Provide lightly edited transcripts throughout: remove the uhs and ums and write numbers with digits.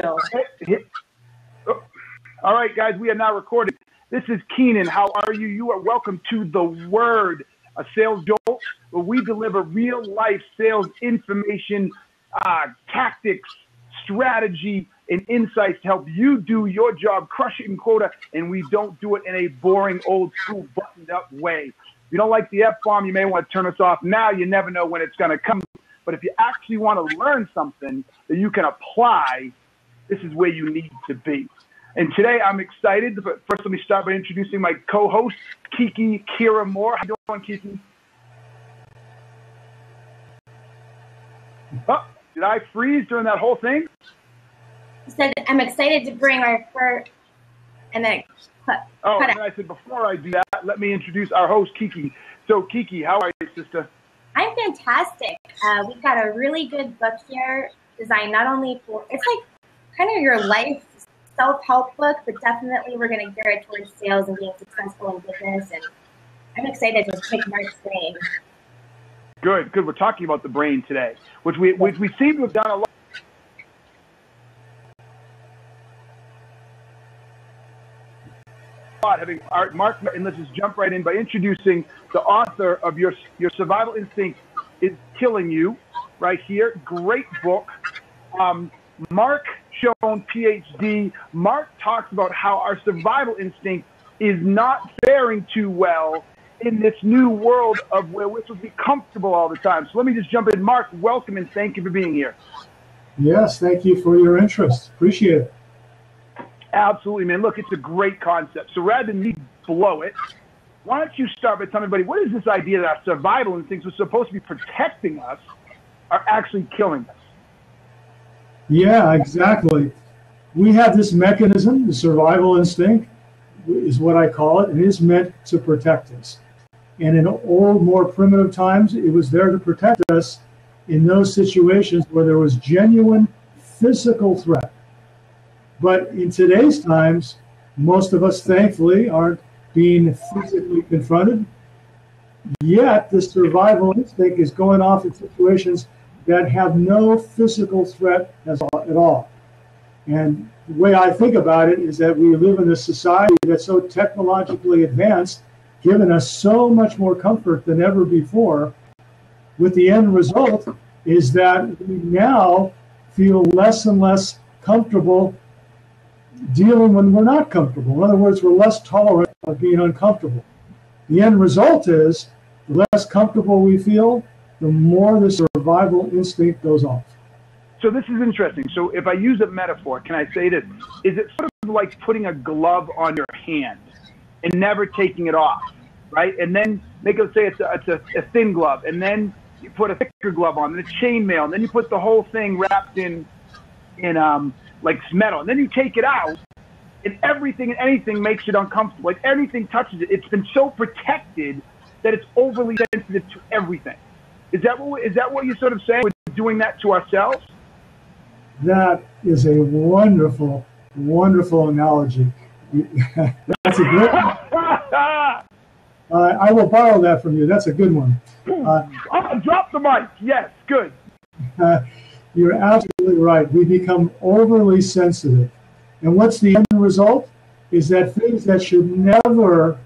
Oh, all right, guys, we are now recording. This is Keenan. How are you? You are welcome to The Word, a sales jolt where we deliver real-life sales information, tactics, strategy, and insights to help you do your job, crush it in quota, and we don't do it in a boring, old-school, buttoned-up way. If you don't like the F-bomb, you may want to turn us off now. You never know when it's going to come. But if you actually want to learn something that you can apply, this is where you need to be. And today I'm excited. But first, let me start by introducing my co-host, Kira Moore. How you doing, Kiki? Oh, did I freeze during that whole thing? I said I'm excited to bring our first, and then and I said before I do that, let me introduce our host, Kiki. So, Kiki, how are you, sister? I'm fantastic. We've got a really good book here designed not only for, it's like kind of your life self-help book, but definitely we're going to gear it towards sales and being successful in business. And I'm excited to pick Marc's brain. Good. We're talking about the brain today, which we seem to have done a lot. Having Marc, and let's just jump right in by introducing the author of Your Survival Instinct is Killing You, right here. Great book. Marc Schoen, ph.d. Marc talks about how our survival instinct is not faring too well in this new world of where we're supposed to be comfortable all the time. So let me just jump in. Marc, welcome and thank you for being here. Yes, thank you for your interest. Appreciate it. Absolutely, man. Look, it's a great concept. So rather than me blow it, why don't you start by telling everybody, what is this idea that our survival instincts, which are supposed to be protecting us, are actually killing us? Yeah, exactly. We have this mechanism, the survival instinct is what I call it, and it is meant to protect us. And in old, more primitive times, it was there to protect us in those situations where there was genuine physical threat. But in today's times, most of us, thankfully, aren't being physically confronted. Yet, the survival instinct is going off in situations that have no physical threat at all. And the way I think about it is that we live in a society that's so technologically advanced, giving us so much more comfort than ever before, with the end result is that we now feel less and less comfortable dealing when we're not comfortable. In other words, we're less tolerant of being uncomfortable. The end result is the less comfortable we feel, the more the survival instinct goes off. So this is interesting. So if I use a metaphor, can I say this? Is it sort of like putting a glove on your hand and never taking it off, right? And then make it say it's a thin glove, and then you put a thicker glove on, and a chainmail, and then you put the whole thing wrapped in like metal, and then you take it out, and everything and anything makes it uncomfortable. Like anything touches it. It's been so protected that it's overly sensitive to everything. Is that what you're sort of saying? We're doing that to ourselves? That is a wonderful, wonderful analogy. That's a great one. I will borrow that from you. That's a good one. Drop the mic. Yes, good. You're absolutely right. We become overly sensitive. And what's the end result? Is that things that should never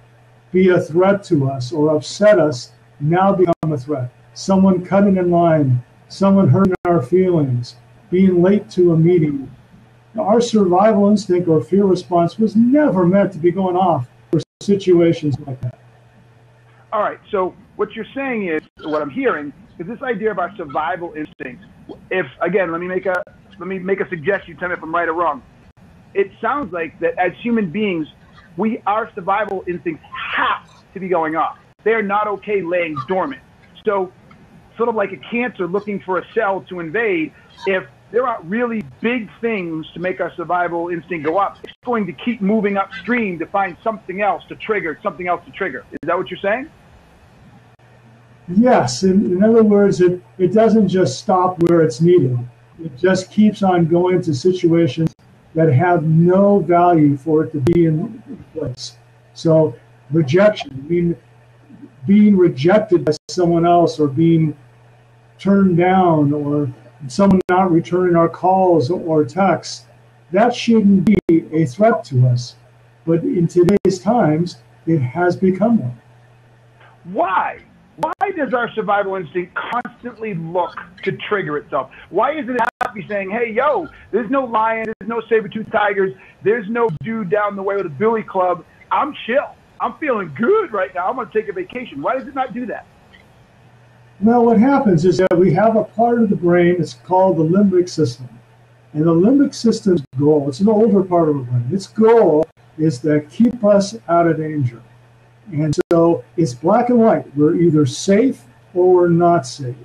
be a threat to us or upset us now become a threat. Someone cutting in line, someone hurting our feelings, being late to a meeting. Our survival instinct or fear response was never meant to be going off for situations like that. All right, so what you're saying is, what I'm hearing, is this idea of our survival instinct. If, again, let me make a suggestion, tell me if I'm right or wrong. It sounds like that as human beings, our survival instincts have to be going off. They're not okay laying dormant. So sort of like a cancer looking for a cell to invade, if there aren't really big things to make our survival instinct go up, it's going to keep moving upstream to find something else to trigger. Is that what you're saying? Yes. In other words, it doesn't just stop where it's needed. It just keeps on going to situations that have no value for it to be in place. So rejection, being rejected by someone else, or being turned down, or someone not returning our calls or texts, that shouldn't be a threat to us. But in today's times, it has become one. Why? Why does our survival instinct constantly look to trigger itself? Why isn't it happy saying, hey, yo, there's no lion, there's no saber-toothed tigers, there's no dude down the way with a billy club. I'm chill. I'm feeling good right now. I'm going to take a vacation. Why does it not do that? Well, what happens is that we have a part of the brain that's called the limbic system. And the limbic system's goal, it's an older part of the brain, its goal is to keep us out of danger. And so it's black and white. We're either safe or we're not safe.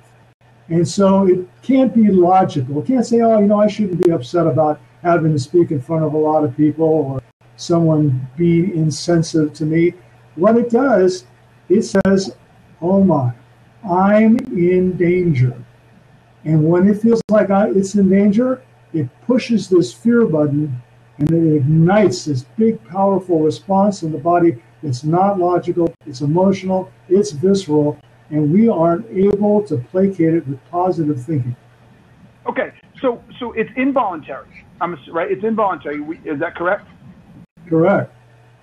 And so it can't be logical. It can't say, oh, you know, I shouldn't be upset about having to speak in front of a lot of people or someone being insensitive to me. What it does, it says, oh my, I'm in danger. And when it feels like it's in danger, it pushes this fear button and it ignites this big, powerful response in the body. It's not logical, it's emotional, it's visceral, and we aren't able to placate it with positive thinking. Okay, so it's involuntary, right? It's involuntary. Is that correct? Correct.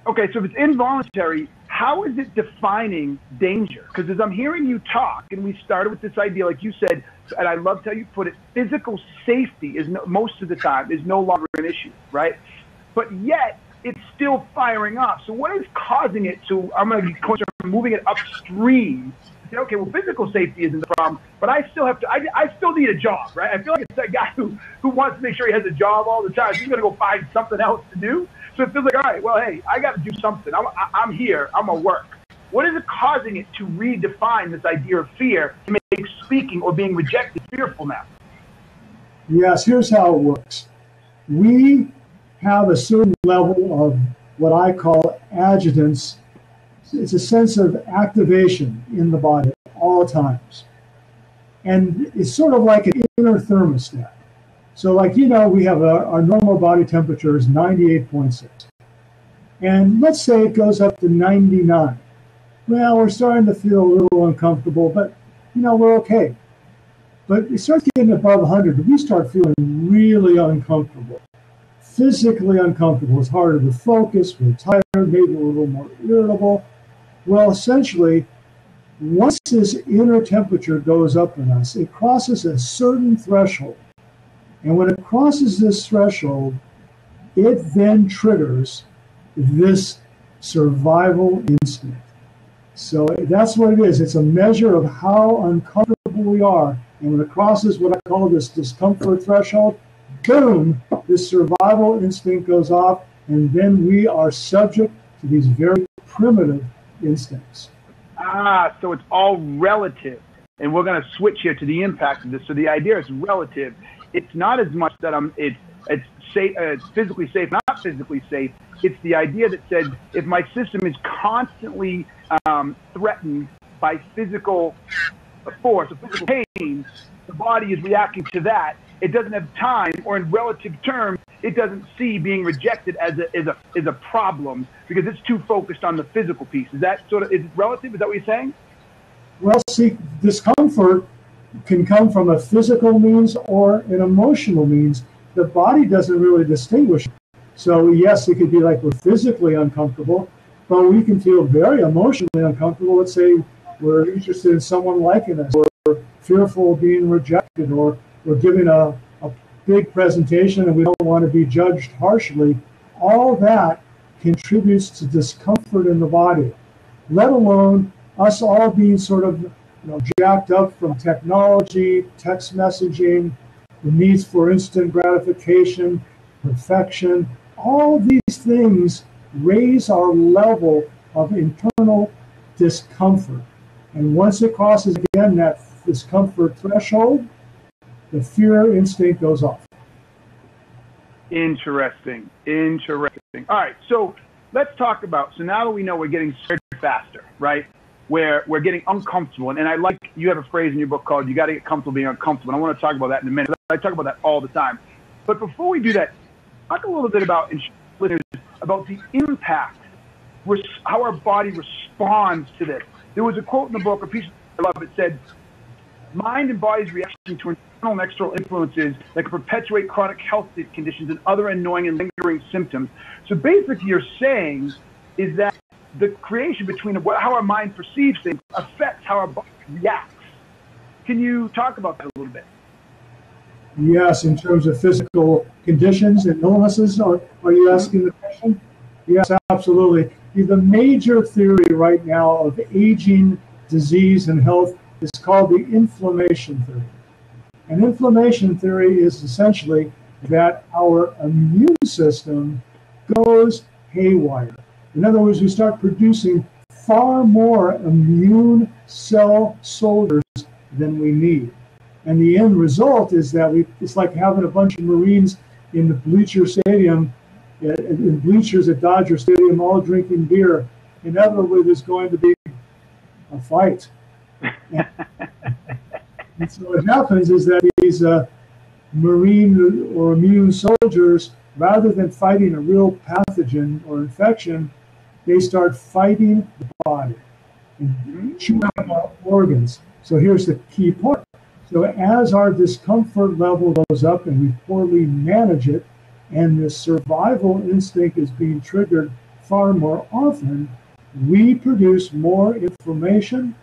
Okay, so if it's involuntary, how is it defining danger? Because as I'm hearing you talk, and we started with this idea, like you said, and I loved how you put it, physical safety is most of the time is no longer an issue, right? But yet, it's still firing up. So what is causing it to, I'm going to concentrate on moving it upstream. Say, okay, well, physical safety isn't the problem, but I still have to, I still need a job, right? I feel like it's that guy who wants to make sure he has a job all the time. So he's going to go find something else to do. So it feels like, all right, well, hey, I got to do something. I'm here. I'm going to work. What is it causing it to redefine this idea of fear to make speaking or being rejected fearful now? Yes, here's how it works. We have a certain level of what I call adjutants. It's a sense of activation in the body at all times. And it's sort of like an inner thermostat. So like, you know, we have our normal body temperature is 98.6. And let's say it goes up to 99. Well, we're starting to feel a little uncomfortable, but, you know, we're okay. But it starts getting above 100, we start feeling really uncomfortable. Physically uncomfortable. It's harder to focus. We're tired, maybe a little more irritable. Well, essentially, once this inner temperature goes up in us, it crosses a certain threshold. And when it crosses this threshold, it then triggers this survival instinct. So that's what it is. It's a measure of how uncomfortable we are. And when it crosses what I call this discomfort threshold, boom, this survival instinct goes off, and then we are subject to these very primitive instincts. So it's all relative. And we're going to switch here to the impact of this. So the idea is relative. It's not as much that it's safe, physically safe, not physically safe. It's the idea that said if my system is constantly threatened by physical force or physical pain, the body is reacting to that. It doesn't have time, or in relative terms, it doesn't see being rejected as a problem because it's too focused on the physical piece. Is that is it relative? Is that what you're saying? Well, see, discomfort can come from a physical means or an emotional means. The body doesn't really distinguish. So yes, it could be like we're physically uncomfortable, but we can feel very emotionally uncomfortable. Let's say we're interested in someone liking us, or we're fearful of being rejected, or we're giving a big presentation and we don't want to be judged harshly. All that contributes to discomfort in the body, let alone us all being sort of jacked up from technology, text messaging, the needs for instant gratification, perfection. All these things raise our level of internal discomfort. And once it crosses again that discomfort threshold, the fear instinct goes off. Interesting. All right, so let's talk about, so now that we know we're getting scared faster, right? Where we're getting uncomfortable. And I like, you have a phrase in your book called, you got to get comfortable being uncomfortable. And I want to talk about that in a minute. I talk about that all the time. But before we do that, talk a little bit about the impact, how our body responds to this. There was a quote in the book, a piece I love, it said, mind and body's reaction to internal and external influences that can perpetuate chronic health conditions and other annoying and lingering symptoms. So basically you're saying is that the creation between how our mind perceives things affects how our body reacts. Can you talk about that a little bit? Yes, in terms of physical conditions and illnesses, are you asking the question? Yes, absolutely. The major theory right now of aging, disease, and health is called the inflammation theory. And inflammation theory is essentially that our immune system goes haywire. In other words, we start producing far more immune cell soldiers than we need. And the end result is that it's like having a bunch of Marines in the bleacher stadium, in bleachers at Dodger Stadium, all drinking beer. Inevitably, there's going to be a fight. And so what happens is that these Marine or immune soldiers, rather than fighting a real pathogen or infection, they start fighting the body and chewing up our organs. So here's the key part. So as our discomfort level goes up and we poorly manage it, and the survival instinct is being triggered far more often, we produce more inflammation,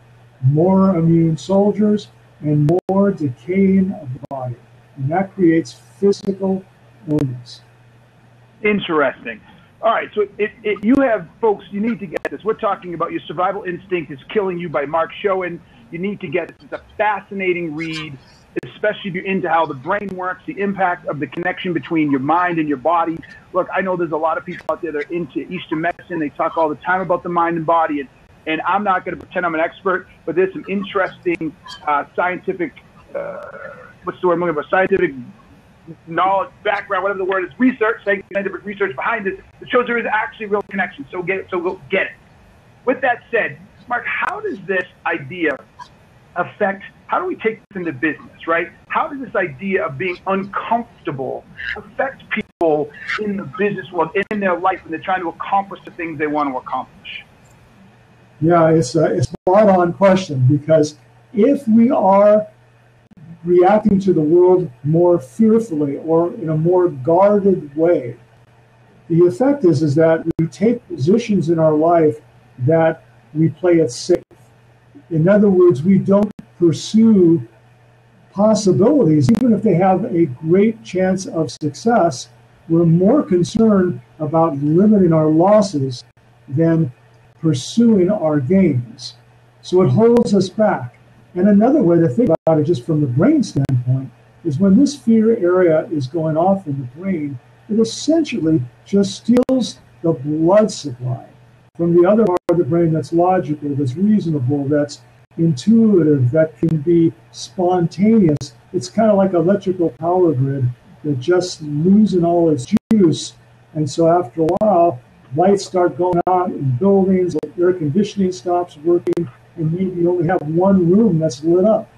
more immune soldiers, and more decaying of the body. And that creates physical illness. Interesting. All right, so you have, folks, you need to get this. We're talking about Your Survival Instinct is Killing You by Marc Schoen. You need to get this. It's a fascinating read, especially if you're into how the brain works, the impact of the connection between your mind and your body. Look, I know there's a lot of people out there that are into Eastern medicine. They talk all the time about the mind and body, and I'm not going to pretend I'm an expert, but there's some interesting scientific, what's the word I'm looking for, scientific knowledge, background, whatever the word is, research, scientific research behind this that shows there is actually real connection. So go get it. With that said, Marc, how does this idea affect, how do we take this into business, right? How does this idea of being uncomfortable affect people in the business world, in their life, when they're trying to accomplish the things they want to accomplish? Yeah, it's a spot-on question, because if we are reacting to the world more fearfully or in a more guarded way, the effect is that we take positions in our life that we play it safe. In other words, we don't pursue possibilities, even if they have a great chance of success. We're more concerned about limiting our losses than pursuing our gains. So it holds us back. And another way to think about it, just from the brain standpoint, is when this fear area is going off in the brain, it essentially just steals the blood supply from the other part of the brain that's logical, that's reasonable, that's intuitive, that can be spontaneous. It's kind of like an electrical power grid that just losing all its juice. And so after a while, lights start going out in buildings, air conditioning stops working, and maybe you only have one room that's lit up.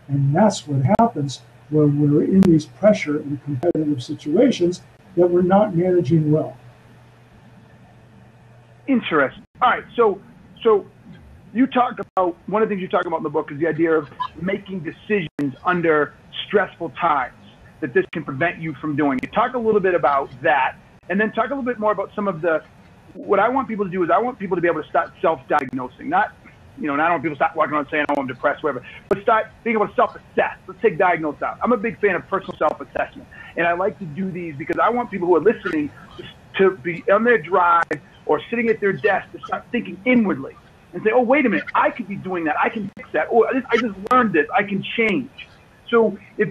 And that's what happens when we're in these pressure and competitive situations that we're not managing well. Interesting. All right, so you talk about, one of the things you talk about in the book is the idea of making decisions under stressful times, that this can prevent you from doing. You talk a little bit about that, and then talk a little bit more about some of the, what I want people to do is I want people to be able to start self-diagnosing, not I don't want people to start walking around saying, oh, I'm depressed, whatever, but start being able to self-assess. Let's take diagnose out. I'm a big fan of personal self-assessment, and I like to do these because I want people who are listening to be on their drive or sitting at their desk to start thinking inwardly and say, oh, wait a minute, I could be doing that. I can fix that. Oh, I just learned this. I can change. So if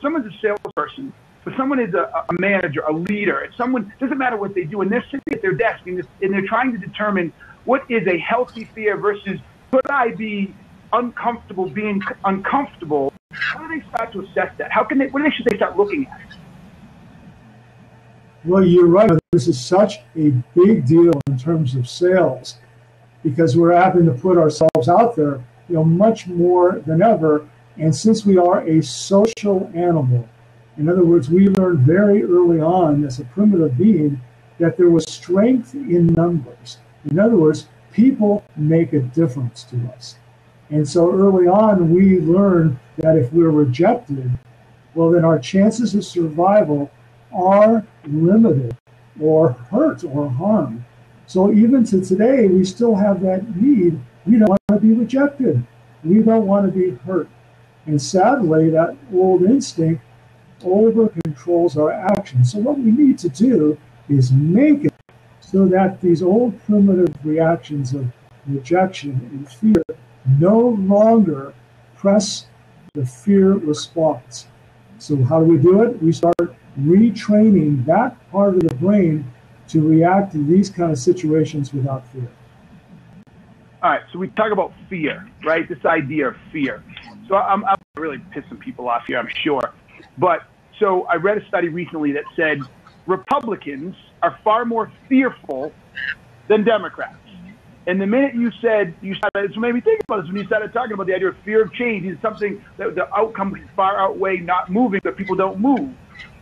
someone's a salesperson, if someone is a manager, a leader, if someone, doesn't matter what they do, and they're sitting at their desk and they're trying to determine what is a healthy fear versus could I be uncomfortable being uncomfortable, how do they start to assess that? What should they start looking at? Well, you're right. This is such a big deal in terms of sales because we're having to put ourselves out there, much more than ever. And since we are a social animal, in other words, we learned very early on as a primitive being that there was strength in numbers. In other words, people make a difference to us. And so early on, we learned that if we're rejected, well, then our chances of survival are limited or hurt or harmed. So even to today, we still have that need. We don't want to be rejected. We don't want to be hurt. And sadly, that old instinct over controls our actions. So what we need to do is make it so that these old primitive reactions of rejection and fear no longer press the fear response. So how do we do it? We start retraining that part of the brain to react to these kind of situations without fear. All right, so we talk about fear, right? This idea of fear. So I'm really pissing people off here, I'm sure. But so I read a study recently that said Republicans are far more fearful than Democrats. And the minute you said, it made me think about this when you started talking about the idea of fear of change is something that the outcome far outweigh not moving, but people don't move.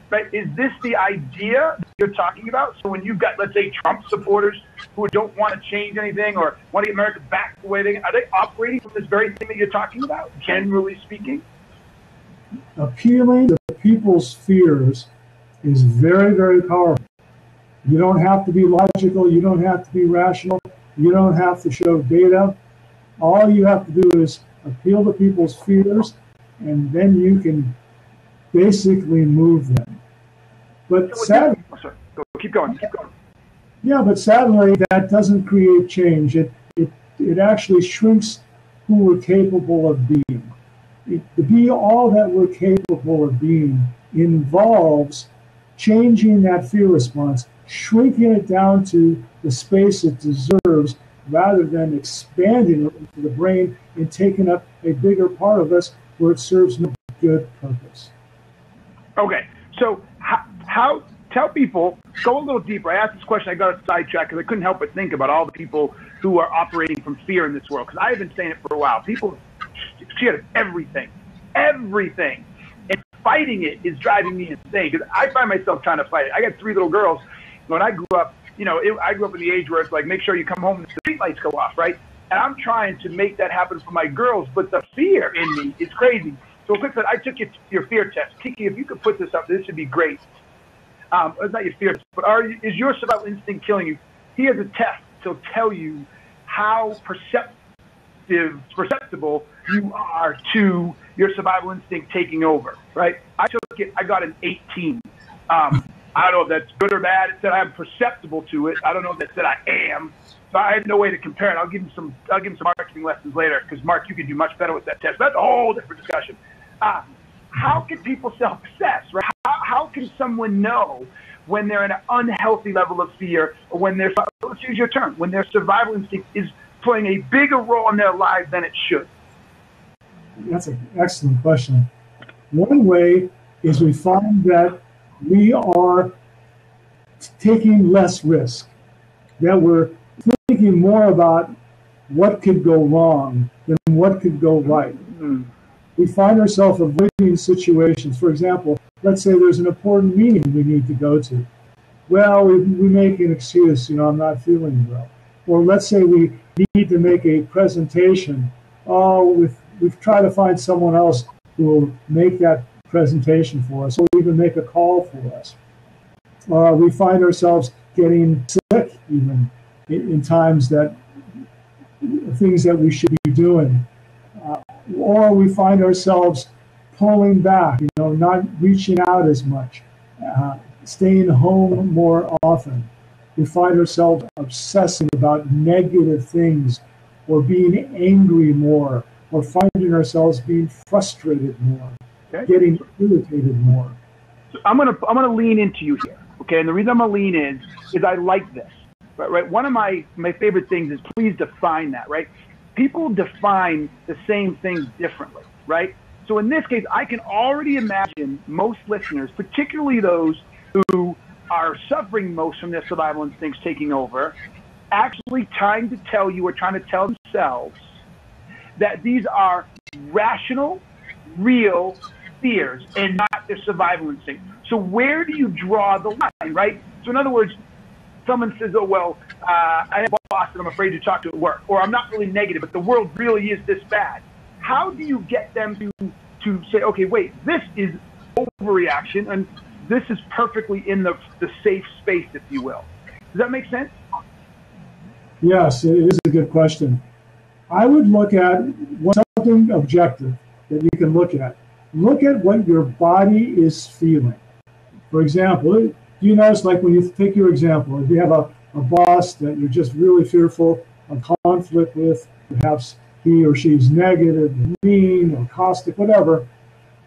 Right? Is this the idea you're talking about? So when you've got, let's say, Trump supporters who don't want to change anything or want to get America back the way are they operating from this very thing that you're talking about, generally speaking? Appealing to people's fears is very, very powerful. You don't have to be logical. You don't have to be rational. You don't have to show data. All you have to do is appeal to people's fears, and then you can basically move them. But sadly, keep going. Yeah, but sadly, that doesn't create change. It actually shrinks who we're capable of being. To be all that we're capable of being involves changing that fear response, shrinking it down to the space it deserves, rather than expanding it into the brain and taking up a bigger part of us where it serves no good purpose. Okay, so how tell people, go a little deeper. I asked this question, I got a sidetrack because I couldn't help but think about all the people who are operating from fear in this world, because I have been saying it for a while. People fear everything. And fighting it is driving me insane, because I find myself trying to fight it. I got 3 little girls. When I grew up, I grew up in the age where it's like, make sure you come home and the street lights go off, right? And I'm trying to make that happen for my girls, but the fear in me is crazy. So quick, I took your fear test. Kiki, if you could put this up, this would be great. It's not your fear test, but is your survival instinct killing you? Here's a test to tell you how perceptible you are to your survival instinct taking over, right? I took it, I got an 18. I don't know if that's good or bad. It said I'm perceptible to it. I don't know if that said I am. So I had no way to compare it. I'll give him some marketing lessons later, because Mark, you can do much better with that test. That's a whole different discussion. How can people self-assess, right? How can someone know when they're in an unhealthy level of fear, or when let's use your term, when their survival instinct is playing a bigger role in their lives than it should? That's an excellent question. One way is we find that we are taking less risk, that we're thinking more about what could go wrong than what could go right. Mm-hmm. We find ourselves avoiding situations. For example, let's say there's an important meeting we need to go to. Well, we make an excuse, I'm not feeling well. Or let's say we need to make a presentation. We've tried to find someone else who will make that presentation for us, or even make a call for us. We find ourselves getting sick even in times that things that we should be doing. Or we find ourselves pulling back, not reaching out as much, staying home more often. We find ourselves obsessing about negative things, or being angry more, or finding ourselves being frustrated more, getting irritated more. So I'm gonna lean into you here, okay? And the reason I'm gonna lean is I like this, right? One of my favorite things is please define that, right? People define the same things differently, right? So in this case, I can already imagine most listeners, particularly those who are suffering most from their survival instincts taking over, actually trying to tell you or trying to tell themselves that these are rational, real fears and not their survival instinct. So where do you draw the line, right? So in other words, someone says, oh, well, I have a boss that I'm afraid to talk to at work, or I'm not really negative, but the world really is this bad. How do you get them to say, okay, wait, this is overreaction, and this is perfectly in the safe space, if you will? Does that make sense? Yes, it is a good question. I would look at something objective that you can look at. Look at what your body is feeling. For example, you notice, like when you take your example, if you have a boss that you're just really fearful of conflict with, perhaps he or she's negative, mean, or caustic, whatever,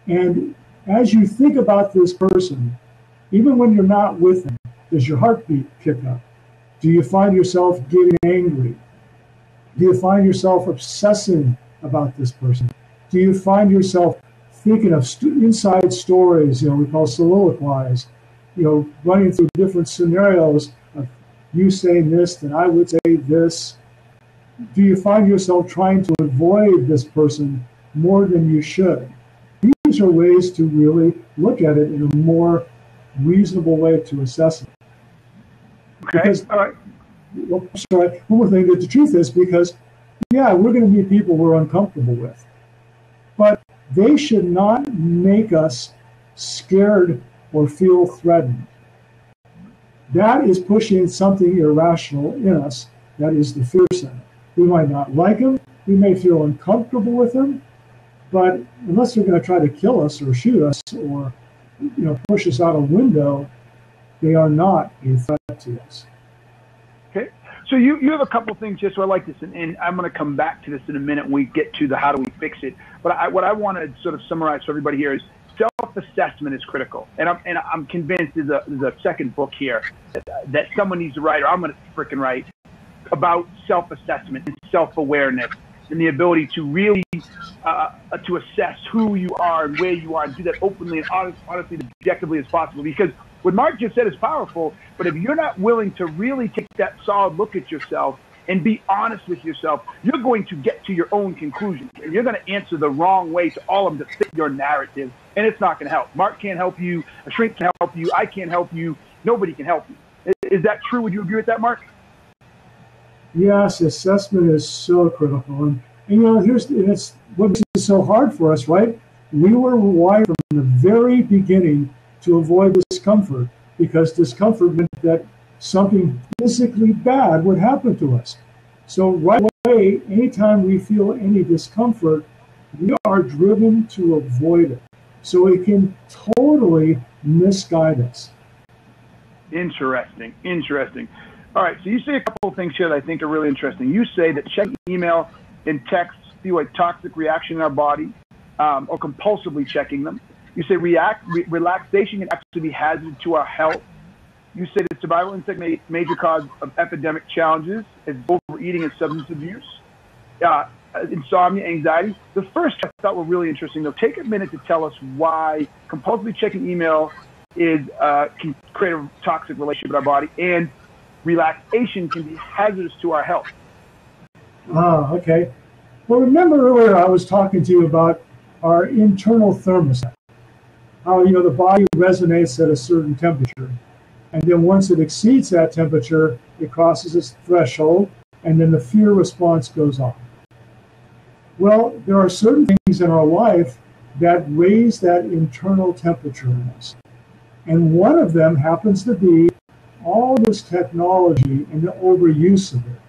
and as you think about this person, even when you're not with them, does your heartbeat kick up? Do you find yourself getting angry? Do you find yourself obsessing about this person? Do you find yourself thinking of inside stories, we call soliloquize, running through different scenarios of you saying this, then I would say this? Do you find yourself trying to avoid this person more than you should? These are ways to really look at it in a more reasonable way to assess it. Okay. Because, all right. Well, sorry, one more thing, that the truth is, because, we're going to meet people we're uncomfortable with. But they should not make us scared or feel threatened. That is pushing something irrational in us. That is the fear center. We might not like them. We may feel uncomfortable with them. But unless they're going to try to kill us or shoot us or push us out a window, they are not a threat to us. Okay. So you have a couple of things just so I like this, and I'm going to come back to this in a minute when we get to the how do we fix it. But what I want to sort of summarize for everybody here is self-assessment is critical. And I'm convinced there's a second book here that someone needs to write, or I'm going to freaking write, about self-assessment and self-awareness and the ability to really to assess who you are and where you are, and do that openly and honestly, objectively as possible. Because what Marc just said is powerful, but if you're not willing to really take that solid look at yourself and be honest with yourself, you're going to get to your own conclusions. And you're going to answer the wrong way to all of them to fit your narrative, and it's not going to help. Marc can't help you. A shrink can't help you. I can't help you. Nobody can help you. Is that true? Would you agree with that, Marc? Yes, assessment is so critical. And it's what makes it so hard for us, right? We were wired from the very beginning to avoid discomfort, because discomfort meant that something physically bad would happen to us. So right away, anytime we feel any discomfort, we are driven to avoid it. So it can totally misguide us. Interesting. All right, so you say a couple of things here that I think are really interesting. You say that checking email and text feel like toxic reaction in our body, or compulsively checking them. You say relaxation can actually be hazardous to our health. You say that survival instinct major cause of epidemic challenges is overeating and substance abuse, insomnia, anxiety. The first I thought were really interesting, though. Take a minute to tell us why compulsively checking email can create a toxic relationship with our body, and relaxation can be hazardous to our health. Okay. Well, remember earlier I was talking to you about our internal thermostat. How, the body resonates at a certain temperature. And then once it exceeds that temperature, it crosses its threshold, and then the fear response goes on. Well, there are certain things in our life that raise that internal temperature in us. And one of them happens to be all this technology and the overuse of it.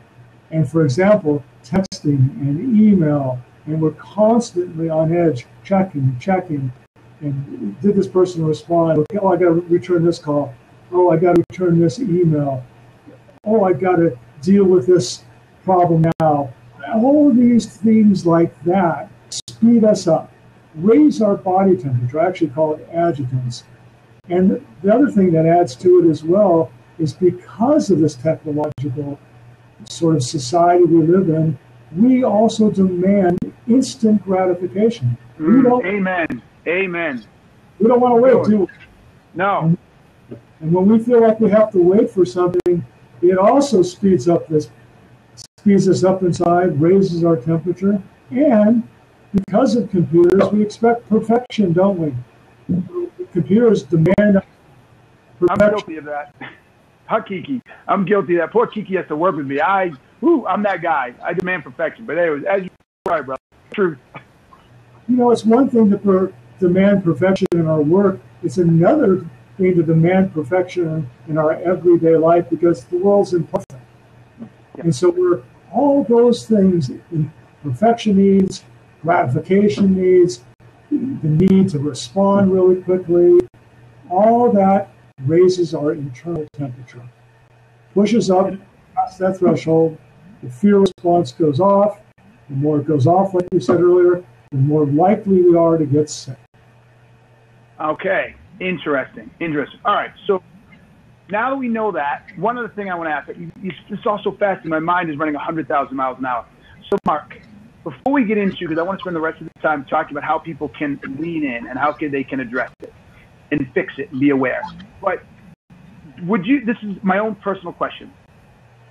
And for example, texting and email, and we're constantly on edge, checking. And did this person respond? Okay, I got to return this call. Oh, I got to return this email. Oh, I got to deal with this problem now. All these things like that speed us up, raise our body temperature. I actually call it adjutants. And the other thing that adds to it as well is, because of this technological sort of society we live in, we also demand instant gratification. Amen. We don't want to wait, do we? No. And when we feel like we have to wait for something, it also speeds us up inside, raises our temperature, and because of computers, we expect perfection, don't we? Computers demand perfection. I'm guilty of that. Kiki. I'm guilty of that. Poor Kiki has to work with me. I'm that guy. I demand perfection. But anyways, as you're right, brother. Truth. You know, it's one thing to demand perfection in our work. It's another thing to demand perfection in our everyday life because the world's imperfect. Yeah. And so we're all those things, perfection needs, gratification needs, the need to respond really quickly, all that raises our internal temperature, pushes up past that threshold, the fear response goes off. The more it goes off, like you said earlier, the more likely we are to get sick. Okay, interesting. All right, so now that we know that, one other thing I want to ask, it's also fast in my mind is running 100,000 miles an hour. So Mark, before we get into, because I want to spend the rest of the time talking about how people can lean in and how they can address it and fix it and be aware. But this is my own personal question,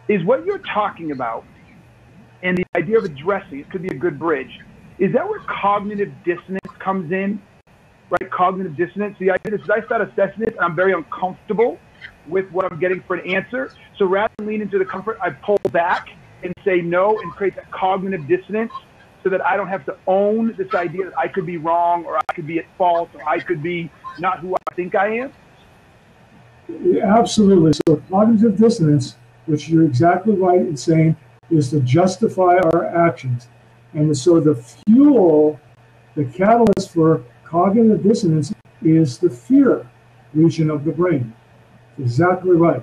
is what you're talking about and the idea of addressing it could be a good bridge. Is that where cognitive dissonance comes in? Right, cognitive dissonance. The idea is I start assessing it and I'm very uncomfortable with what I'm getting for an answer. So rather than lean into the comfort, I pull back and say no and create that cognitive dissonance so that I don't have to own this idea that I could be wrong or I could be at fault or I could be not who I think I am. Absolutely. So cognitive dissonance, which you're exactly right in saying, is to justify our actions. And so the fuel, the catalyst for cognitive dissonance is the fear region of the brain. Exactly right.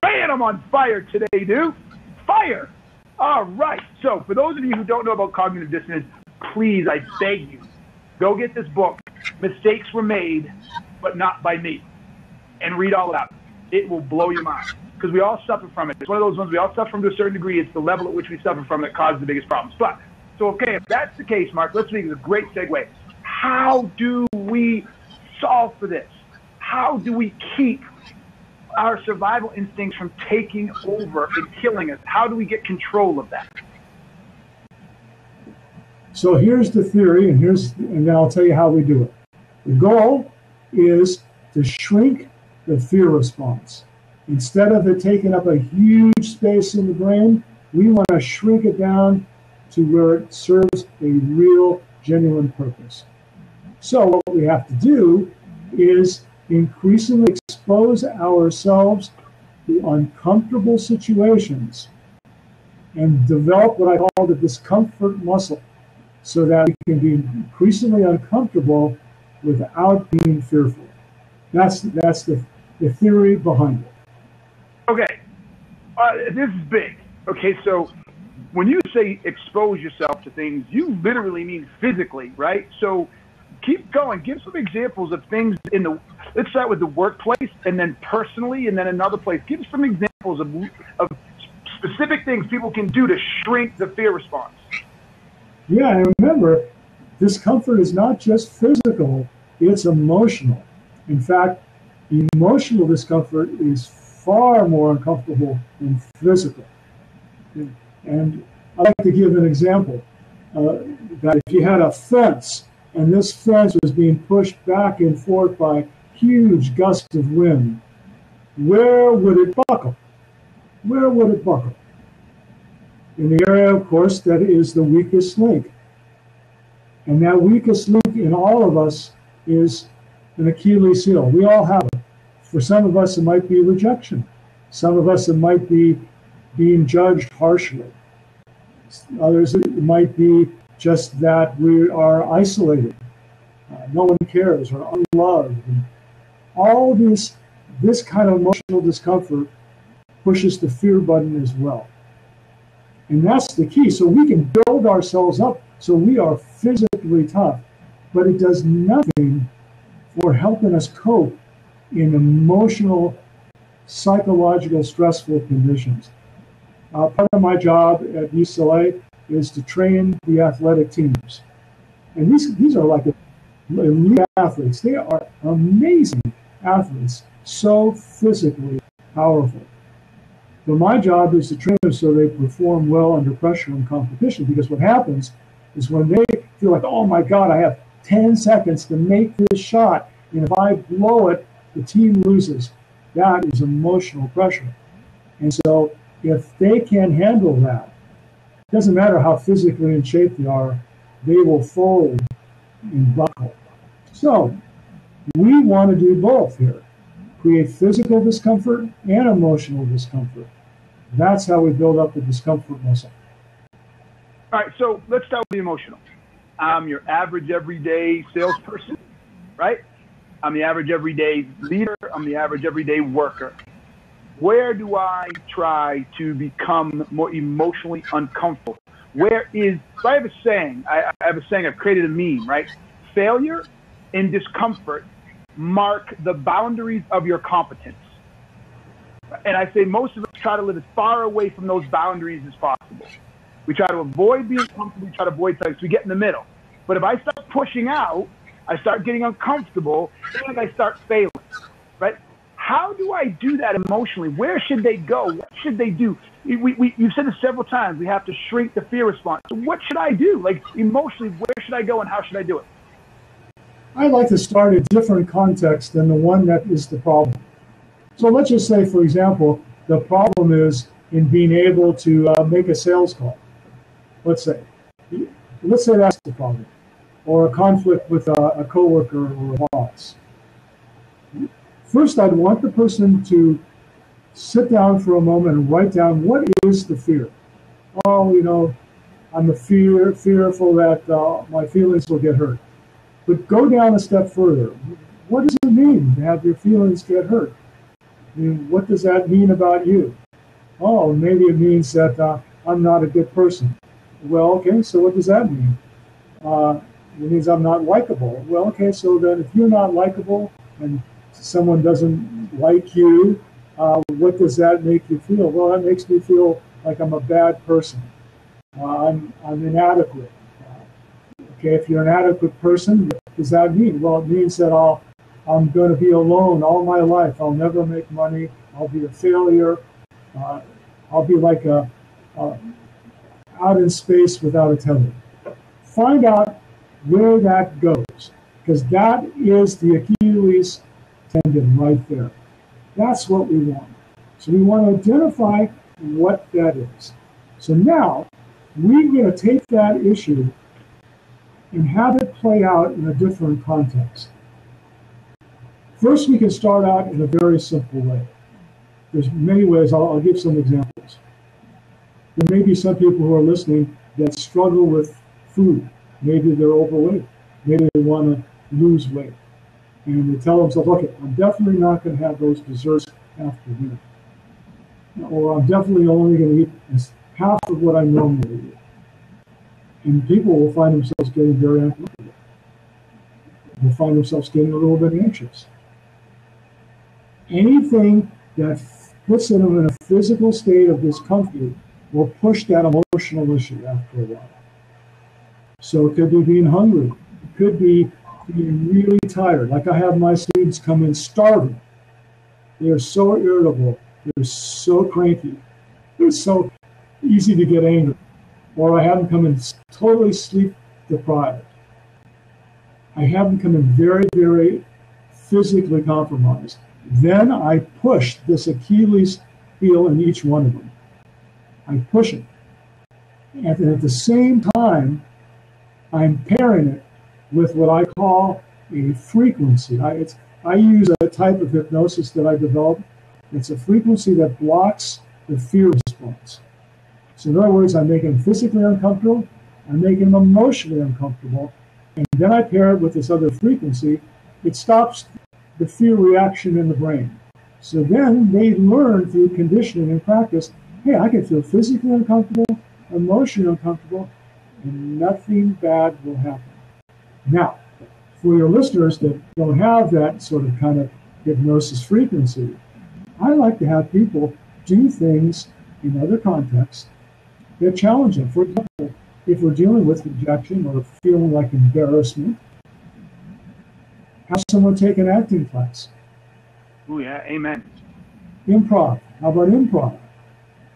Man, I'm on fire today, dude. Fire. All right. So for those of you who don't know about cognitive dissonance, please, I beg you, go get this book, Mistakes Were Made, but Not by Me, and read all about it. It will blow your mind because we all suffer from it. It's one of those ones we all suffer from to a certain degree. It's the level at which we suffer from that causes the biggest problems. But, so okay, if that's the case, Mark, let's make it a great segue. How do we solve for this? How do we keep our survival instincts from taking over and killing us? How do we get control of that? So here's the theory, and then I'll tell you how we do it. The goal is to shrink the fear response. Instead of it taking up a huge space in the brain, we want to shrink it down to where it serves a real, genuine purpose. So what we have to do is increasingly expose ourselves to uncomfortable situations and develop what I call the discomfort muscle so that we can be increasingly uncomfortable without being fearful. That's the theory behind it. Okay, this is big. Okay, so when you say expose yourself to things, you literally mean physically, right? So keep going. Give some examples of things let's start with the workplace and then personally and then another place. Give some examples of specific things people can do to shrink the fear response. Yeah, and remember, discomfort is not just physical, it's emotional. In fact, emotional discomfort is far more uncomfortable than physical. And I'd like to give an example that if you had a fence and this fence was being pushed back and forth by huge gusts of wind, where would it buckle? Where would it buckle? In the area, of course, that is the weakest link. And that weakest link in all of us is an Achilles heel. We all have it. For some of us, it might be rejection. Some of us, it might be being judged harshly. Others, it might be just that we are isolated. No one cares or unloved. And all this kind of emotional discomfort pushes the fear button as well. And that's the key. So we can build ourselves up so we are physically tough, but it does nothing for helping us cope in emotional, psychological, stressful conditions. Part of my job at UCLA is to train the athletic teams. And these are like elite athletes. They are amazing athletes, so physically powerful. But my job is to train them so they perform well under pressure and competition, because what happens is when they feel like, oh my God, I have 10 seconds to make this shot, and if I blow it, the team loses. That is emotional pressure. And so if they can handle that, it doesn't matter how physically in shape they are, they will fold and buckle. So we want to do both here. Create physical discomfort and emotional discomfort. That's how we build up the discomfort muscle. All right, so let's start with the emotional. I'm your average everyday salesperson, right? I'm the average everyday leader. I'm the average everyday worker. Where do I try to become more emotionally uncomfortable? Where is, I have a saying, I've created a meme, right? Failure and discomfort mark the boundaries of your competence. And I say most of us try to live as far away from those boundaries as possible. We try to avoid being comfortable, we try to avoid things, we get in the middle. But if I start pushing out, I start getting uncomfortable, and I start failing, right? How do I do that emotionally? Where should they go? What should they do? You've said this several times. We have to shrink the fear response. So what should I do? Like emotionally, where should I go and how should I do it? I like to start a different context than the one that is the problem. So let's just say, for example, the problem is in being able to make a sales call. Let's say that's the problem, or a conflict with a coworker or a boss. First, I'd want the person to sit down for a moment and write down what is the fear. Oh, I'm fearful that my feelings will get hurt. But go down a step further. What does it mean to have your feelings get hurt? I mean, what does that mean about you? Oh, maybe it means that I'm not a good person. Well, okay, so what does that mean? It means I'm not likable. Well, okay, so then if you're not likable and someone doesn't like you, what does that make you feel? Well, that makes me feel like I'm a bad person. I'm inadequate. Okay, if you're an adequate person, what does that mean? Well, it means that I'm going to be alone all my life. I'll never make money. I'll be a failure. I'll be like out in space without a tether. Find out where that goes, because that is the Achilles tendon right there. That's what we want. So we want to identify what that is. So now we're going to take that issue and have it play out in a different context. First, we can start out in a very simple way. There's many ways. I'll give some examples. There may be some people who are listening that struggle with food. Maybe they're overweight. Maybe they want to lose weight. And they tell themselves, okay, I'm definitely not going to have those desserts after dinner. Or I'm definitely only going to eat half of what I normally eat. And people will find themselves getting very uncomfortable. They'll find themselves getting a little bit anxious. Anything that puts them in a physical state of discomfort will push that emotional issue after a while. So it could be being hungry. It could be being really tired. Like I have my students come in starving. They are so irritable. They're so cranky. They're so easy to get angry. Or I have them come in totally sleep deprived. I have them come in very, very physically compromised. Then I push this Achilles heel in each one of them. I push it. And at the same time, I'm pairing it with what I call a frequency. I use a type of hypnosis that I developed. It's a frequency that blocks the fear response. So in other words, I make them physically uncomfortable, I make them emotionally uncomfortable, and then I pair it with this other frequency. It stops the fear reaction in the brain. So then they learn through conditioning and practice, hey, I can feel physically uncomfortable, emotionally uncomfortable, and nothing bad will happen. Now, for your listeners that don't have that sort of kind of hypnosis frequency, I like to have people do things in other contexts that challenge them. For example, if we're dealing with rejection or feeling like embarrassment, have someone take an acting class. Oh, yeah, amen. Improv. How about improv?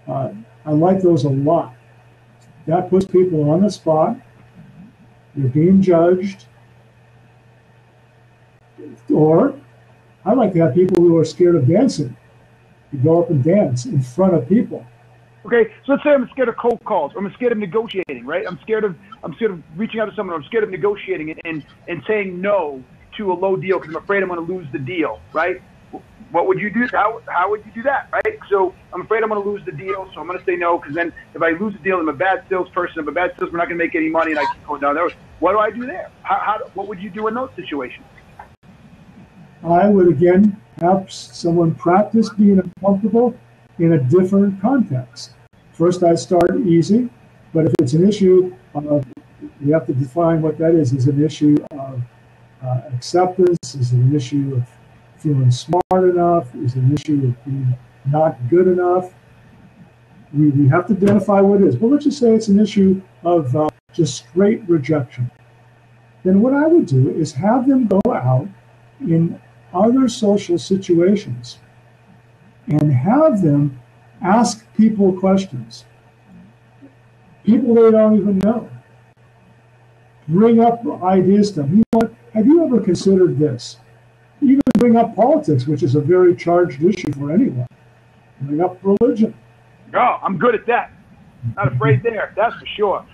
I like those a lot. That puts people on the spot. They're being judged. Or I like to have people who are scared of dancing to go up and dance in front of people. Okay, so let's say I'm scared of cold calls, or I'm scared of negotiating, right? I'm scared of reaching out to someone, or I'm scared of negotiating and saying no to a low deal because I'm afraid I'm going to lose the deal, right? What would you do? How would you do that, right? So I'm afraid I'm going to lose the deal, so I'm going to say no, because then if I lose the deal, I'm a bad salesperson. I'm a bad salesman. We're not going to make any money, and I keep going down there. What do I do there? What would you do in those situations? I would again have someone practice being uncomfortable in a different context. First, I'd start easy, but if it's an issue, we have to define what that is. Is it an issue of acceptance? Is it an issue of feeling smart enough? Is it an issue of being not good enough? We have to identify what it is. But let's just say it's an issue of just straight rejection. Then what I would do is have them go out in other social situations and have them ask people questions. People they don't even know. Bring up ideas to them. You know what? Have you ever considered this? Even bring up politics, which is a very charged issue for anyone. Bring up religion. Oh, I'm good at that. Not afraid there. That's for sure.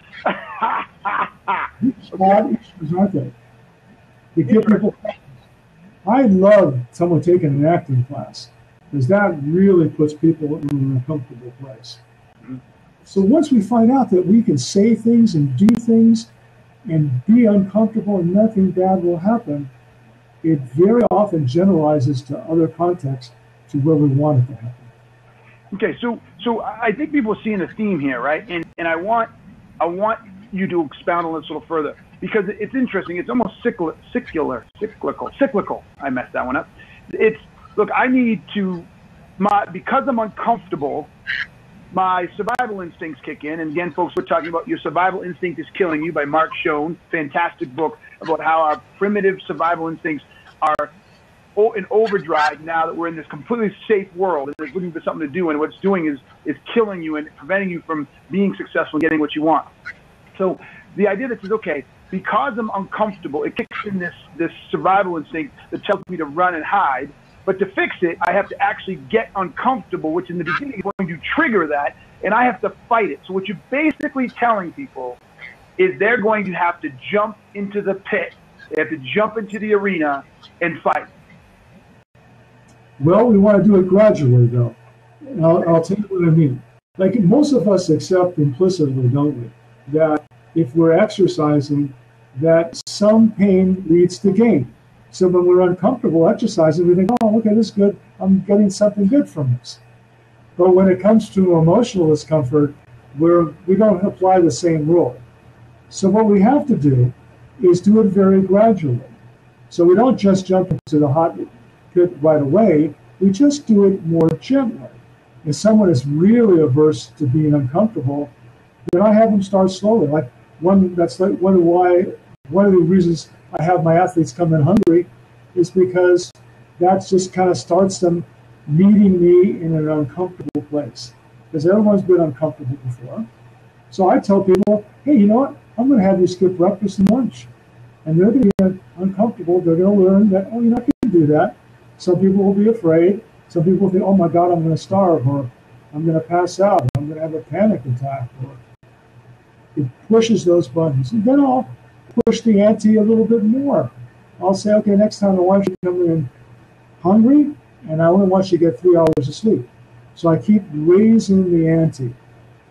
Odd issues, aren't they? To give people. I love someone taking an acting class because that really puts people in an uncomfortable place. So once we find out that we can say things and do things and be uncomfortable and nothing bad will happen, it very often generalizes to other contexts to where we want it to happen. Okay, so I think people are seeing a theme here, right? And I want you to expound on this a little further because it's interesting. It's almost cyclical. I messed that one up. Look, I need to, because I'm uncomfortable, my survival instincts kick in. And again, folks, we're talking about Your Survival Instinct is Killing You by Marc Schoen. Fantastic book about how our primitive survival instincts are in overdrive now that we're in this completely safe world and it's looking for something to do. And what it's doing is killing you and preventing you from being successful and getting what you want. So the idea that says, okay, because I'm uncomfortable, it kicks in this survival instinct that tells me to run and hide. But to fix it, I have to actually get uncomfortable, which in the beginning is going to trigger that, and I have to fight it. So what you're basically telling people is they're going to have to jump into the pit. They have to jump into the arena and fight. Well, we want to do it gradually, though. And I'll tell you what I mean. Like most of us accept implicitly, don't we, that if we're exercising, that some pain leads to gain. So when we're uncomfortable exercising, we think, oh, okay, this is good. I'm getting something good from this. But when it comes to emotional discomfort, we don't apply the same rule. So what we have to do is do it very gradually. So we don't just jump into the hot pit right away. We just do it more gently. If someone is really averse to being uncomfortable, then I have them start slowly. One of the reasons I have my athletes come in hungry is because that just kind of starts them meeting me in an uncomfortable place. Because everyone's been uncomfortable before. So I tell people, hey, you know what? I'm going to have you skip breakfast and lunch. And they're going to be uncomfortable. They're going to learn that, oh, you're not going to do that. Some people will be afraid. Some people will think, oh, my God, I'm going to starve, or I'm going to pass out, or I'm going to have a panic attack. Or it pushes those buttons. And then I'll push the ante a little bit more. I'll say, okay, next time I want you to come in hungry, and I only want you to get 3 hours of sleep. So I keep raising the ante.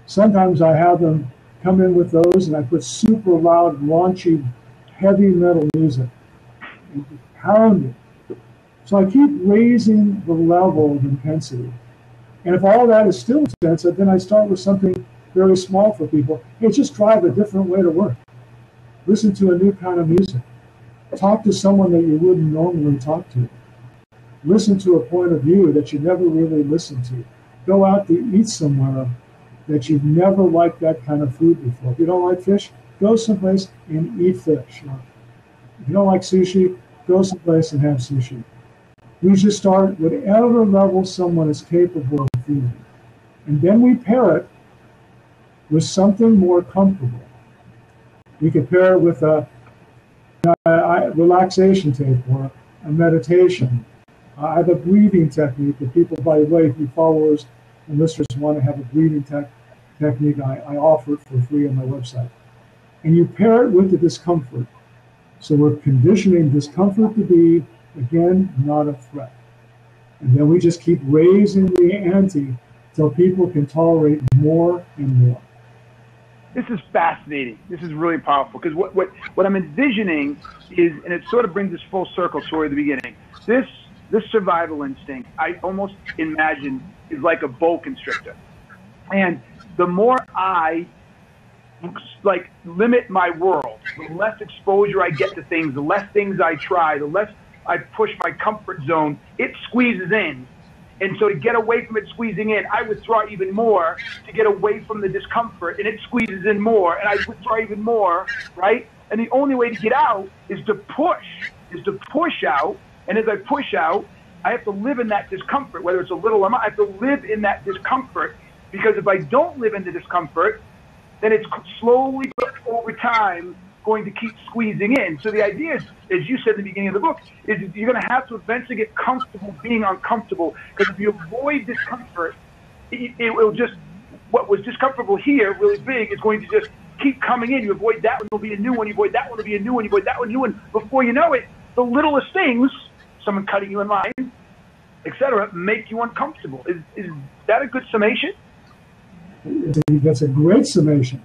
Sometimes I have them come in with those, and I put super loud, raunchy, heavy metal music, and pound it. So I keep raising the level of intensity. And if all that is still intense, then I start with something very small for people. Hey, just drive a different way to work. Listen to a new kind of music. Talk to someone that you wouldn't normally talk to. Listen to a point of view that you never really listened to. Go out to eat somewhere that you've never liked that kind of food before. If you don't like fish, go someplace and eat fish. If you don't like sushi, go someplace and have sushi. We just start whatever level someone is capable of feeling. And then we pair it with something more comfortable. We could pair it with a relaxation tape or a meditation. I have a breathing technique that people, by the way, if you followers and listeners want to have a breathing technique, I offer it for free on my website. And you pair it with the discomfort. So we're conditioning discomfort to be, again, not a threat. And then we just keep raising the ante till people can tolerate more and more. This is fascinating. This is really powerful because what I'm envisioning is, and it sort of brings us full circle toward the beginning, this survival instinct, I almost imagine, is like a boa constrictor. And the more I limit my world, the less exposure I get to things, the less things I try, the less I push my comfort zone, it squeezes in. And so to get away from it squeezing in, I withdraw even more to get away from the discomfort, and it squeezes in more, and I withdraw even more, right? And the only way to get out is to push out. And as I push out, I have to live in that discomfort, whether it's a little or not. I have to live in that discomfort, because if I don't live in the discomfort, then it's slowly over time going to keep squeezing in. So the idea is, as you said in the beginning of the book, is you're going to have to eventually get comfortable being uncomfortable, because if you avoid discomfort, it will just, what was discomfortable here, really big, is going to just keep coming in. You avoid that one, there'll be a new one. You avoid that one, there'll be a new one. You avoid that one, new one. Before you know it, the littlest things, someone cutting you in line, etc., make you uncomfortable. Is that a good summation? That's a great summation,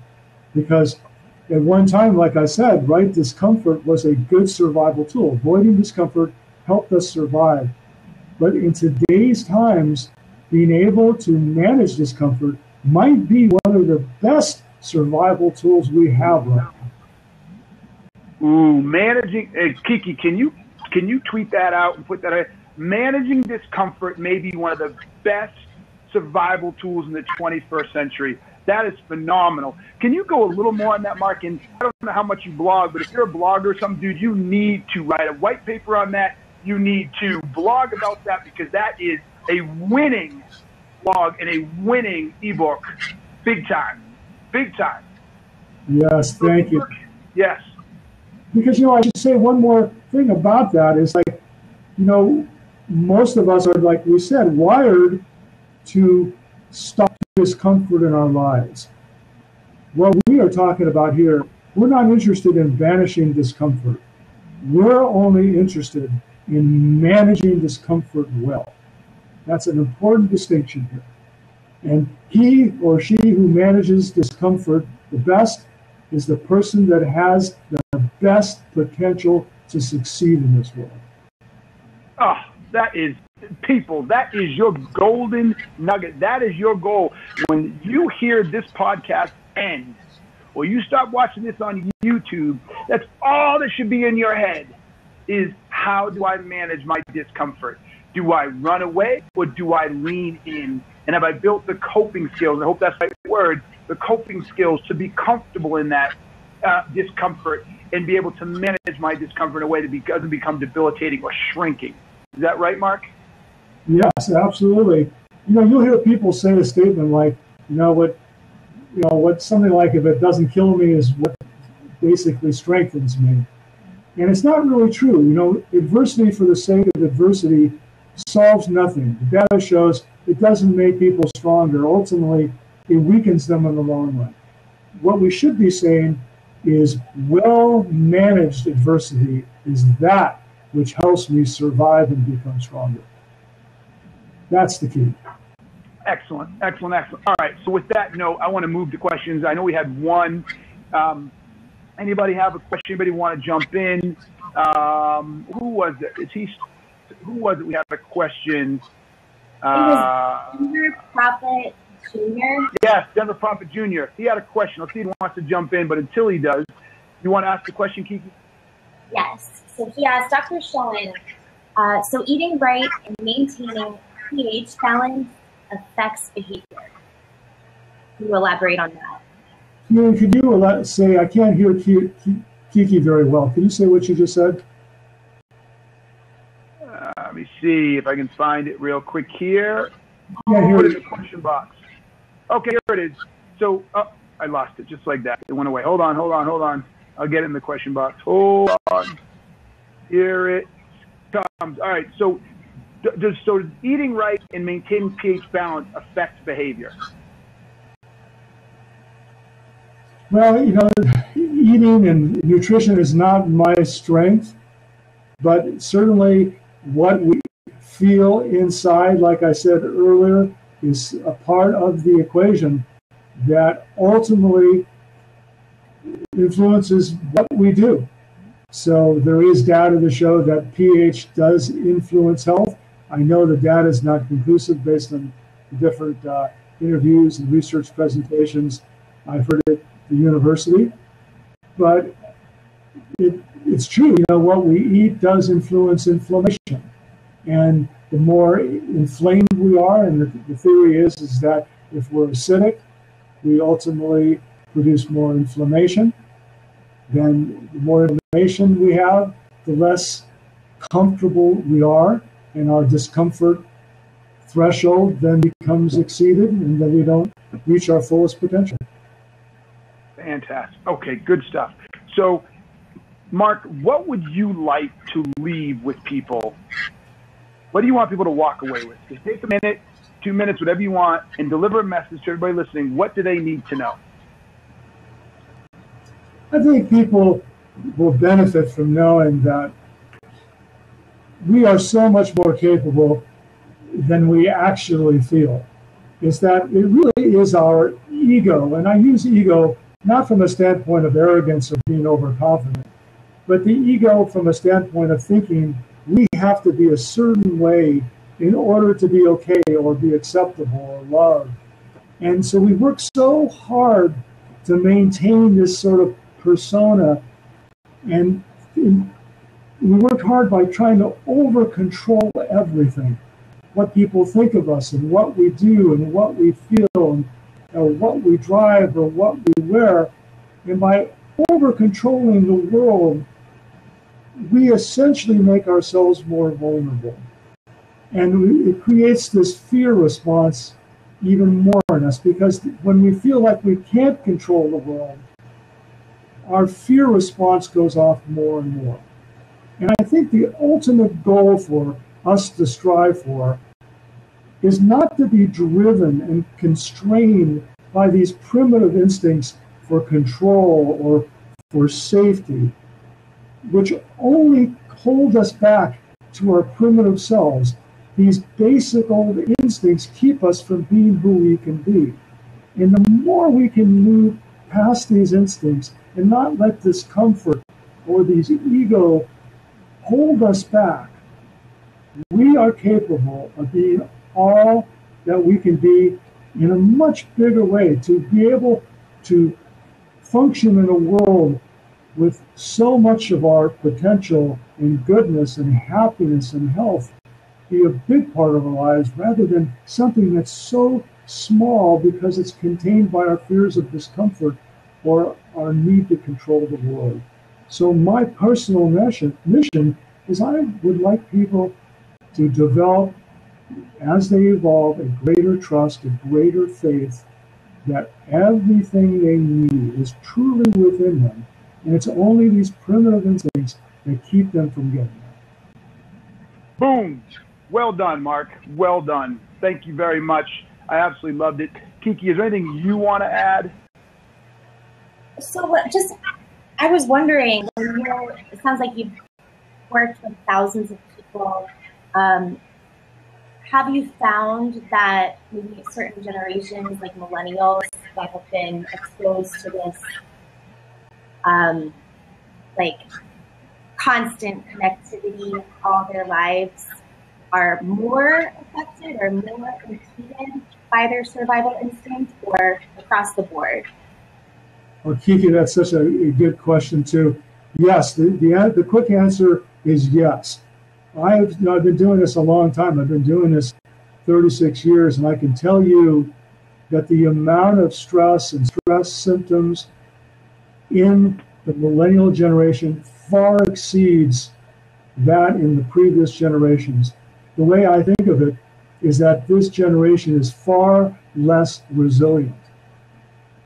because at one time, like I said, right, discomfort was a good survival tool. Avoiding discomfort helped us survive. But in today's times, being able to manage discomfort might be one of the best survival tools we have right now. Ooh, managing, Kiki, can you tweet that out and put that out? Managing discomfort may be one of the best survival tools in the 21st century. That is phenomenal. Can you go a little more on that, Mark? And I don't know how much you blog, but if you're a blogger or some dude, you need to write a white paper on that. You need to blog about that, because that is a winning blog and a winning ebook. Big time. Big time. Yes, thank you. Yes. Because, I should say one more thing about that is, most of us are, like we said, wired to stop discomfort in our lives. What we are talking about here, we're not interested in vanishing discomfort. We're only interested in managing discomfort well. That's an important distinction here. And he or she who manages discomfort the best is the person that has the best potential to succeed in this world. Oh, that is your golden nugget. That is your goal. When you hear this podcast end, or you start watching this on YouTube, that's all that should be in your head is, how do I manage my discomfort? Do I run away, or do I lean in? And have I built the coping skills, I hope that's the right word, the coping skills to be comfortable in that discomfort and be able to manage my discomfort in a way that doesn't become debilitating or shrinking. Is that right, Mark? Yes, absolutely. You'll hear people say a statement like, something like, if it doesn't kill me is what basically strengthens me. And it's not really true. Adversity for the sake of adversity solves nothing. The data shows it doesn't make people stronger. Ultimately, it weakens them in the long run. What we should be saying is, well-managed adversity is that which helps me survive and become stronger. That's the key. Excellent. All right, so with that note, I want to move to questions. I know we had one. Anybody have a question? Anybody want to jump in? Who was it? Who was it? We had a question. It was Denver Prophet Jr. Yes, Denver Prophet Jr. He had a question. Let's see if he wants to jump in, but until he does, you want to ask the question, Kiki? Yes. So he asked Dr. Schoen, so eating right and maintaining pH balance affects behavior. Can you elaborate on that? Could you say, I can't hear Kiki very well. Can you say what you just said? Let me see if I can find it real quick here. Yeah, put it in the question box. Okay, here it is. So, I lost it just like that. It went away. Hold on. I'll get it in the question box. Hold on. Here it comes. All right, so does eating right and maintaining pH balance affect behavior? Well, eating and nutrition is not my strength, but certainly what we feel inside, like I said earlier, is a part of the equation that ultimately influences what we do. So there is data to show that pH does influence health. I know the data is not conclusive based on the different interviews and research presentations I've heard at the university, but it's true. What we eat does influence inflammation, and the more inflamed we are, and the theory is that if we're acidic, we ultimately produce more inflammation. Then the more inflammation we have, the less comfortable we are, and our discomfort threshold then becomes exceeded, and then we don't reach our fullest potential. Fantastic. Okay, good stuff. So, Marc, what would you like to leave with people? What do you want people to walk away with? Just take a minute, 2 minutes, whatever you want, and deliver a message to everybody listening. What do they need to know? I think people will benefit from knowing that we are so much more capable than we actually feel. Is that it really is our ego, and I use ego not from a standpoint of arrogance or being overconfident, but the ego from a standpoint of thinking we have to be a certain way in order to be okay or be acceptable or loved. And so we work so hard to maintain this sort of persona, and we work hard by trying to over-control everything, what people think of us and what we do and what we feel and or what we drive or what we wear. And by over-controlling the world, we essentially make ourselves more vulnerable. And it creates this fear response even more in us, because when we feel like we can't control the world, our fear response goes off more and more. And I think the ultimate goal for us to strive for is not to be driven and constrained by these primitive instincts for control or for safety, which only hold us back to our primitive selves. These basic old instincts keep us from being who we can be. And the more we can move past these instincts and not let discomfort or these ego hold us back, we are capable of being all that we can be in a much bigger way, to be able to function in a world with so much of our potential and goodness and happiness and health be a big part of our lives, rather than something that's so small because it's contained by our fears of discomfort or our need to control the world. So my personal mission is I would like people to develop, as they evolve, a greater trust, a greater faith that everything they need is truly within them. And it's only these primitive instincts that keep them from getting there. Boom. Well done, Marc. Well done. Thank you very much. I absolutely loved it. Kiki, is there anything you want to add? So I was wondering, it sounds like you've worked with thousands of people. Have you found that maybe certain generations, like millennials, that have been exposed to this, like constant connectivity all their lives, are more affected or more impeded by their survival instinct, or across the board? Well, Kiki, that's such a good question too. Yes, the quick answer is yes. I've been doing this a long time. I've been doing this 36 years, and I can tell you that the amount of stress and stress symptoms in the millennial generation far exceeds that in the previous generations. The way I think of it is that this generation is far less resilient.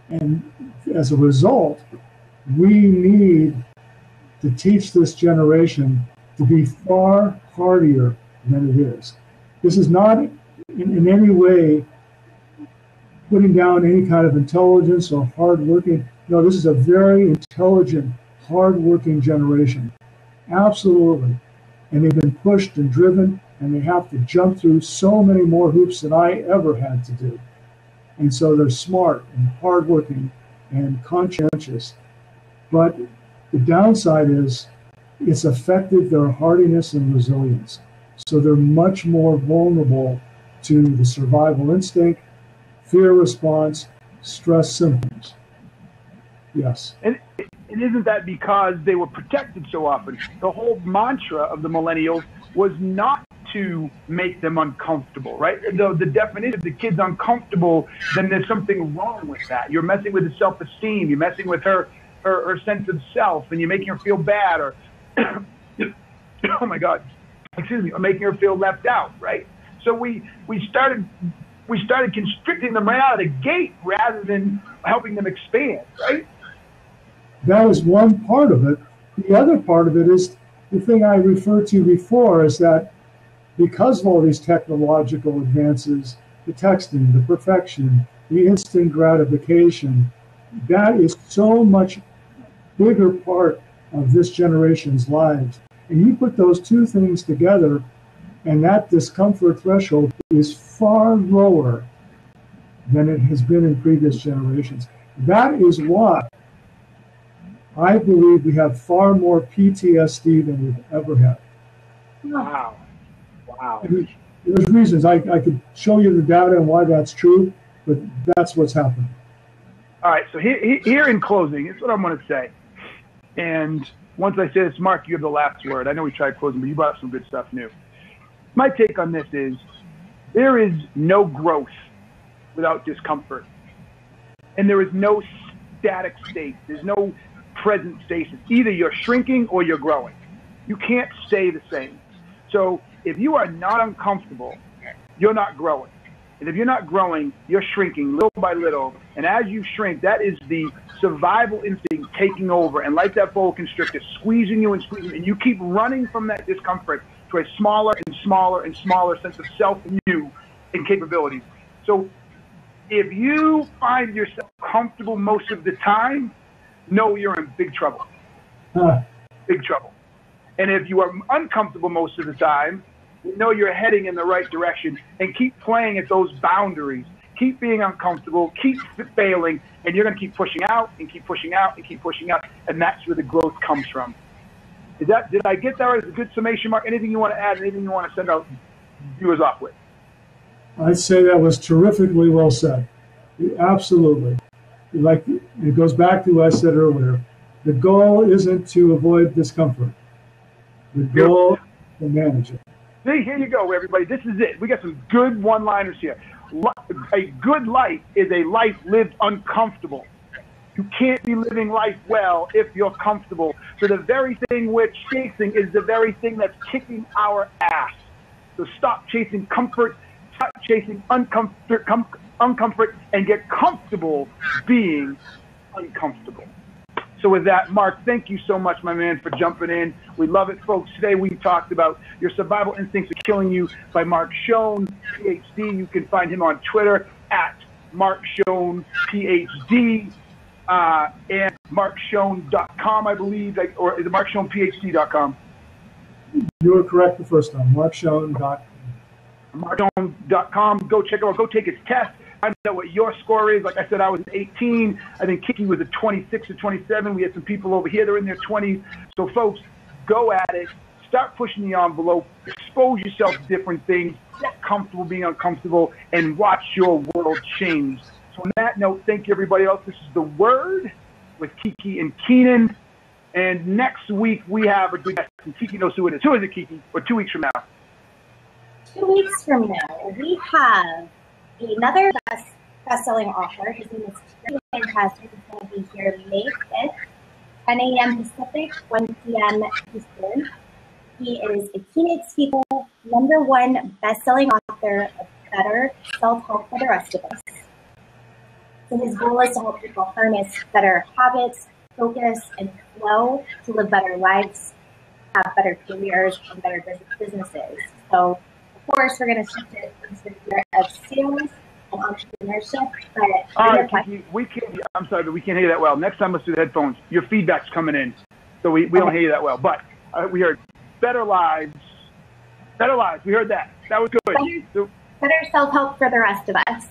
And as a result, we need to teach this generation to be far hardier than it is. This is not in any way putting down any kind of intelligence or hardworking. No, this is a very intelligent, hardworking generation. Absolutely. And they've been pushed and driven, and they have to jump through so many more hoops than I ever had to do. And so they're smart and hardworking and conscientious. But the downside is it's affected their hardiness and resilience. So they're much more vulnerable to the survival instinct, fear response, stress symptoms. Yes. And isn't that because they were protected so often? The whole mantra of the millennials was not to make them uncomfortable, right? The definition of the kid's uncomfortable, then there's something wrong with that. You're messing with his self-esteem. You're messing with her sense of self, and you're making her feel bad, or oh my God, excuse me, or making her feel left out, right? So we started constricting them right out of the gate rather than helping them expand, right? That is one part of it. The other part of it is the thing I referred to before, is that because of all these technological advances, the texting, the perfection, the instant gratification, that is so much bigger part of this generation's lives. And you put those two things together, and that discomfort threshold is far lower than it has been in previous generations. That is why I believe we have far more PTSD than we've ever had. Wow. Wow. And there's reasons. I could show you the data and why that's true, but that's what's happening. All right, so here in closing, it's what I'm going to say. And once I say this, Mark, you have the last word. I know we tried closing, but you brought up some good stuff new. My take on this is there is no growth without discomfort. And there is no static state. There's no present stasis. Either you're shrinking or you're growing. You can't stay the same. So if you are not uncomfortable, you're not growing. And if you're not growing, you're shrinking little by little. And as you shrink, that is the survival instinct taking over. And like that boa constrictor, squeezing you and squeezing you. And you keep running from that discomfort to a smaller and smaller and smaller sense of self and you and capabilities. So if you find yourself comfortable most of the time, know you're in big trouble. Big trouble. And if you are uncomfortable most of the time, know you're heading in the right direction, and keep playing at those boundaries. Keep being uncomfortable, keep failing, and you're going to keep pushing out and keep pushing out and keep pushing out, and that's where the growth comes from. Did I get that right? Is a good summation, Mark? Anything you want to add? Anything you want to send out viewers off with? I'd say that was terrifically well said. Absolutely. Like, it goes back to what I said earlier. The goal isn't to avoid discomfort. The goal is to manage it. See, here you go, everybody. This is it. We got some good one-liners here. A good life is a life lived uncomfortable. You can't be living life well if you're comfortable. So the very thing we're chasing is the very thing that's kicking our ass. So stop chasing comfort, stop chasing uncomfort, and get comfortable being uncomfortable. So with that, Mark, thank you so much, my man, for jumping in. We love it, folks. Today we talked about Your Survival Instincts Are Killing You by Marc Schoen, Ph.D. You can find him on Twitter at Marc Schoen, Ph.D. And marcschoen.com, I believe, or is it marcschoenphd.com? You were correct the first time, marcschoen.com. marcschoen.com. Go check it out. Go take his test. Find out what your score is. Like I said, I was 18. I think Kiki was a 26 or 27. We had some people over here that are in their 20s. So, folks, go at it. Start pushing the envelope. Expose yourself to different things. Get comfortable being uncomfortable, and watch your world change. So, on that note, thank you, everybody else. This is The Word with Kiki and Keenan. And next week, we have a good guest. And Kiki knows who it is. Who is it, Kiki? Or 2 weeks from now? 2 weeks from now, we have another best-selling author. His name is really fantastic. He's going to be here May 5th, 10 a.m. Pacific, 1 p.m. Eastern. He is a keynote speaker, #1 best-selling author of better self-help for the rest of us. So his goal is to help people harness better habits, focus, and flow to live better lives, have better careers, and better businesses. So course, we're going to shift it into the year of sales and entrepreneurship. But all right, we can't. I'm sorry, but we can't hear you that well. Next time, let's do the headphones. Your feedback's coming in, so we don't hear you that well. But we heard better lives. Better lives. We heard that. That was good. Better self-help for the rest of us.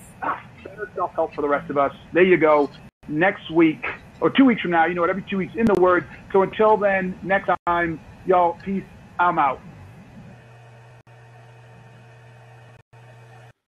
Better self-help for the rest of us. There you go. Next week or 2 weeks from now, you know what? Every 2 weeks in the Word. So until then, next time, y'all, peace. I'm out.